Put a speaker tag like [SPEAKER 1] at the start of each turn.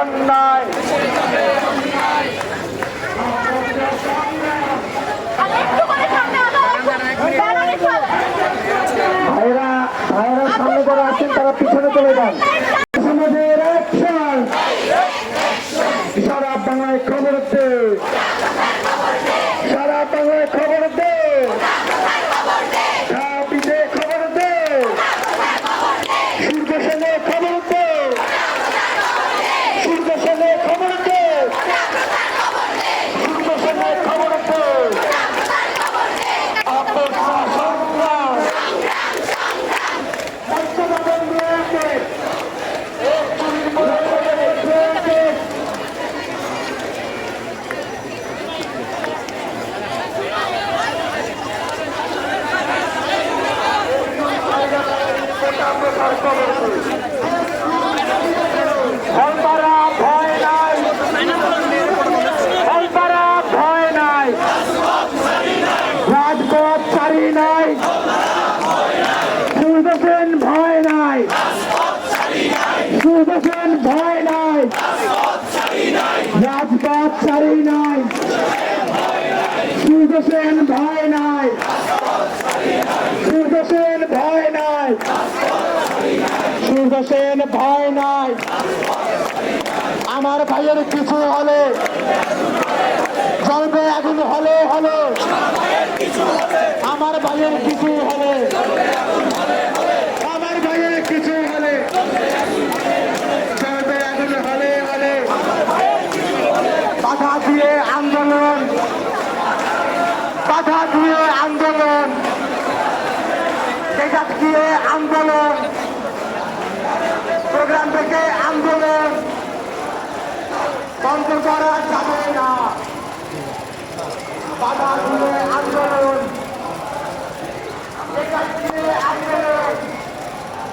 [SPEAKER 1] অন্যায় ভাইরা ভাইরা সামনে যারা আছেন তারা পিছনে চলে যান। সমাজের অ্যাকশন, সারা বাংলায় খবর দে, সারা বাংলায় খবর দে, কাপিতে খবর দে, সূর্যসেনে খবর দে, সূর্যসেনে খবর দে, সূর্যসেনে খবর দে। হলপাড়া ভয় নাই, হলপাড়া ভয় নাই, রাজপথ ছাড়ি নাই, সুদর্শন ভয় নাই, সুদর্শন ভয় নাই, রাজপথ ছাড়ি নাই, সুদর্শন ভয় নাই, সুদর্শন ভয় নাই, সুদর্শন ভয় নাই। আমার ভাইয়ের কিছু হলে জ্বলবে আগুন, হলে হলে আমার ভাইয়ের কিছু হলে, আমার ভাইয়ের কিছু হলে জ্বলবে আগুন, হলে হলে। বাধা দিয়ে আন্দোলন, বাধা দিয়ে আন্দোলন, টেকাট দিয়ে আন্দোলন, প্রোগ্রাম থেকে আন্দোলন বন্ধ করা যাবে না। বাধা